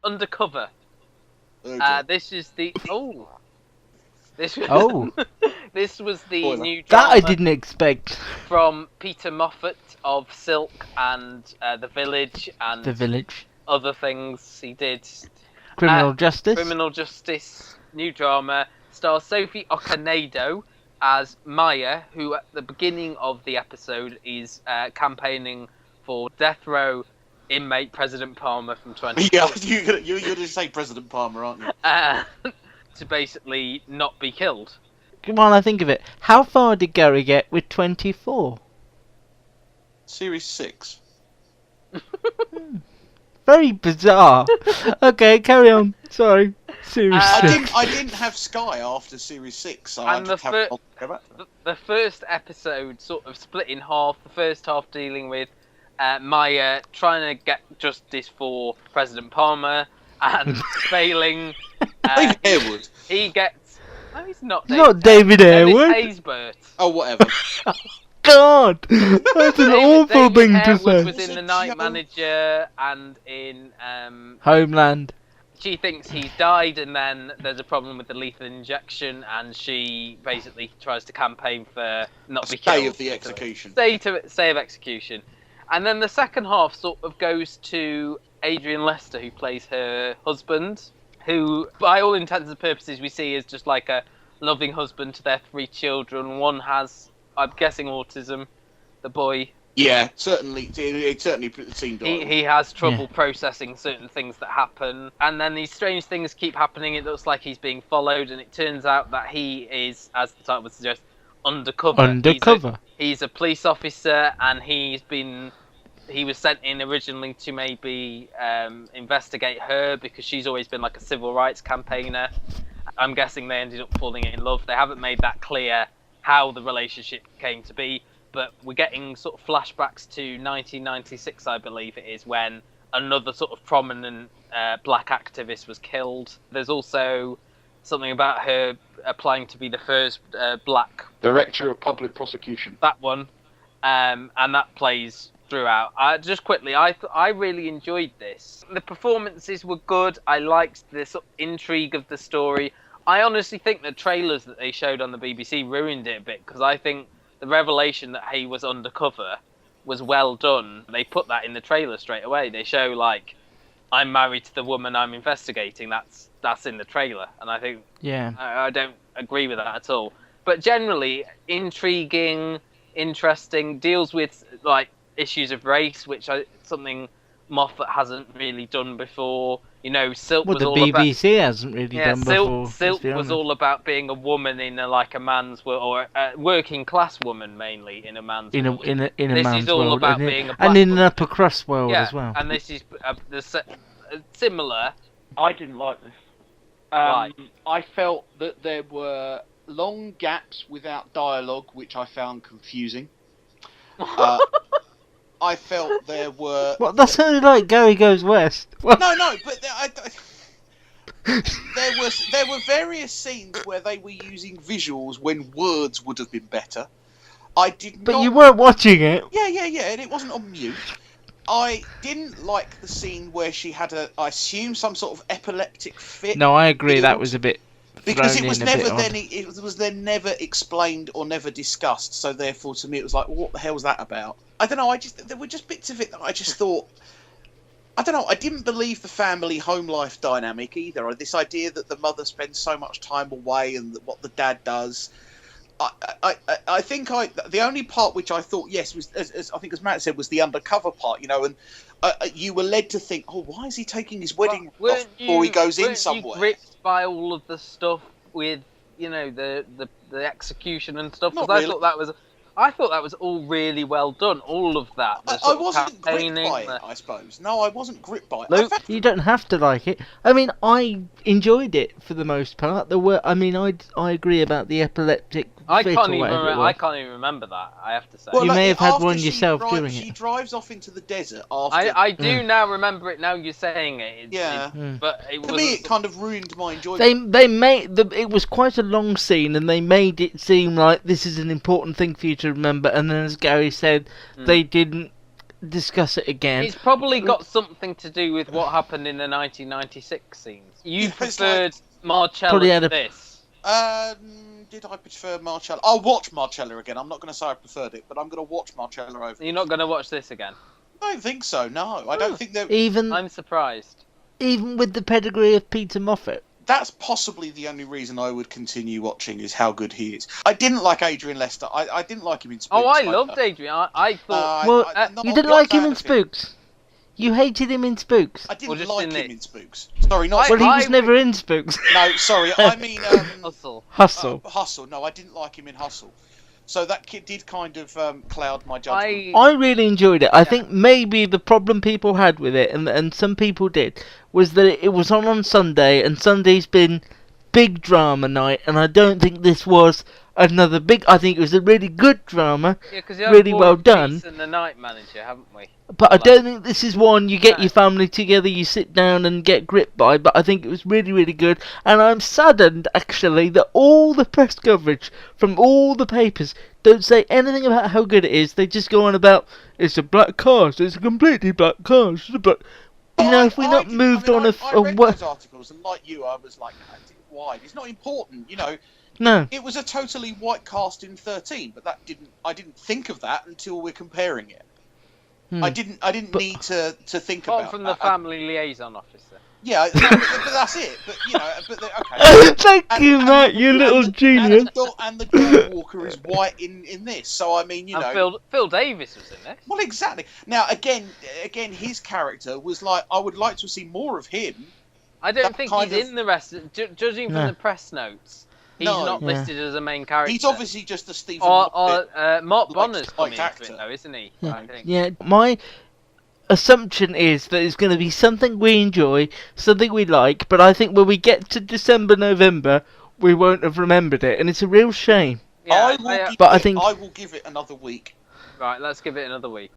Undercover. This is the This was, Oh. This was the new That drama I didn't expect. from Peter Moffat of Silk and The Village and The Village. other things he did. Criminal Justice. Criminal Justice, new drama, stars Sophie Okonedo as Maya, who at the beginning of the episode is campaigning for death row inmate President Palmer from 20. Yeah, you're going to say President Palmer, aren't you? To basically not be killed. While I think of it, how far did Gary get with 24? Series 6. Very bizarre. Okay, carry on. Sorry. Series 6. I didn't have Sky after Series 6, so I just have to go back to it. The first episode sort of split in half. The first half dealing with Maya trying to get justice for President Palmer and failing. David Harewood. He gets... No, he's not David Harewood. Haysbert. Oh, whatever. God, that's an awful thing to say. Was in The Night Manager and in Homeland. She thinks he's died, and then there's a problem with the lethal injection, and she basically tries to campaign for not be killed. Stay of the execution. Stay of execution. And then the second half sort of goes to Adrian Lester, who plays her husband, who, by all intents and purposes, we see as just like a loving husband to their 3 children. One has, I'm guessing, autism. The boy. Yeah, certainly. It certainly seemed. He has trouble processing certain things that happen, and then these strange things keep happening. It looks like he's being followed, and it turns out that he is, as the title would suggest, undercover. Undercover. He's a police officer, and he was sent in originally to maybe investigate her because she's always been like a civil rights campaigner. I'm guessing they ended up falling in love. They haven't made that clear how the relationship came to be, but we're getting sort of flashbacks to 1996, I believe it is, when another sort of prominent black activist was killed. There's also something about her applying to be the first black Director of Public Prosecution. That one, and that plays throughout. Just quickly, I really enjoyed this. The performances were good. I liked the sort of intrigue of the story. I honestly think the trailers that they showed on the BBC ruined it a bit, because I think the revelation that he was undercover was well done. They put that in the trailer straight away. They show, like, I'm married to the woman I'm investigating. That's in the trailer, and I think I don't agree with that at all. But generally, intriguing, interesting, deals with like issues of race, which something Moffat hasn't really done before. You know, Silk was all about... BBC hasn't really done before. Silk was all about being a woman in a man's world, or a working class woman mainly in a man's world. In a this man's is all world, about being a black and in an woman. upper crust world as well. And this is similar. I didn't like this. Right. I felt that there were long gaps without dialogue, which I found confusing. I felt there were... What? That sounded like Gary Goes West. What? No, but there were various scenes where they were using visuals when words would have been better. But you weren't watching it. Yeah, and it wasn't on mute. I didn't like the scene where she had I assume some sort of epileptic fit. No, I agree. That was a bit... Because it was then never explained or never discussed, so therefore to me it was like, well, what the hell was that about? I don't know, there were just bits of it that I just thought, I don't know, I didn't believe the family home life dynamic either. This idea that the mother spends so much time away and what the dad does. I think the only part which I thought, yes, was, as I think as Matt said, was the undercover part, you know, and you were led to think, oh, why is he taking his wedding off before he goes in somewhere? You gripped by all of the stuff with, you know, the execution and stuff? Because I thought that was all really well done. All of that. I wasn't gripped by it, I suppose. No, I wasn't gripped by it. Luke, you don't have to like it. I mean, I enjoyed it for the most part. I agree about the epileptic. I can't even remember that, I have to say. Well, you may have had one yourself during it. She drives off into the desert after... I do now remember it, now you're saying it. But to me, it kind of ruined my enjoyment. It was quite a long scene, and they made it seem like this is an important thing for you to remember, and then as Gary said, they didn't discuss it again. It's probably got something to do with what happened in the 1996 scenes. You Yeah, it's preferred Marcella Probably to had a- this. Did I prefer Marcella? I'll watch Marcella again. I'm not going to say I preferred it, but I'm going to watch Marcella over. You're not going to watch this again. I don't think so. No, I don't think that. I'm surprised. Even with the pedigree of Peter Moffat. That's possibly the only reason I would continue watching is how good he is. I didn't like Adrian Lester. I didn't like him in Spooks. Oh, I either. loved Adrian. I thought. Well, no, you I'm didn't not a like him fan in of Spooks. You hated him in Spooks. I Or didn't just like in him it. in Spooks. Sorry, not. Well, he was I- never in Spooks. No, sorry. I mean Hustle. Hustle. Hustle. No, I didn't like him in Hustle. So that kid did kind of cloud my judgment. I really enjoyed it. I think maybe the problem people had with it, and some people did, was that it was on Sunday, and Sunday's been big drama night, and I don't think this was another big. I think it was a really good drama, Yeah, because really well done. And the Night Manager, haven't we? but I don't think this is one you get No. your family together, you sit down and get gripped by. But I think it was really, really good, and I'm saddened actually that all the press coverage from all the papers don't say anything about how good it is. They just go on about it's a black cast, it's a completely black cast, but. You know, if we not moved on I read those articles, and like you, I was like, why? It's not important, you know. No. It was a totally white cast in 13, but I didn't think of that until we're comparing it. I didn't But- need to think Apart about from that. the family liaison officer. Yeah, but that's it. But you know, okay. Thank you, Matt, you little genius. And the dog walker is white in this, so I mean, you And know. Phil Davis was in this. Well, exactly. Now, again, his character was like, I would like to see more of him. I don't That think kind he's of- in the rest. Judging from No. the press notes, he's No. not Yeah. listed as a main character. He's obviously just a Stephen. Or Moffat. Mark likes- Bonner's coming liked into it, actor. though, isn't he? Yeah. I think. Yeah, my assumption is that it's going to be something we enjoy, something we like, but I think when we get to December, November, we won't have remembered it, and it's a real shame. Yeah, I will But I think- I will give it another week. right, let's give it another week.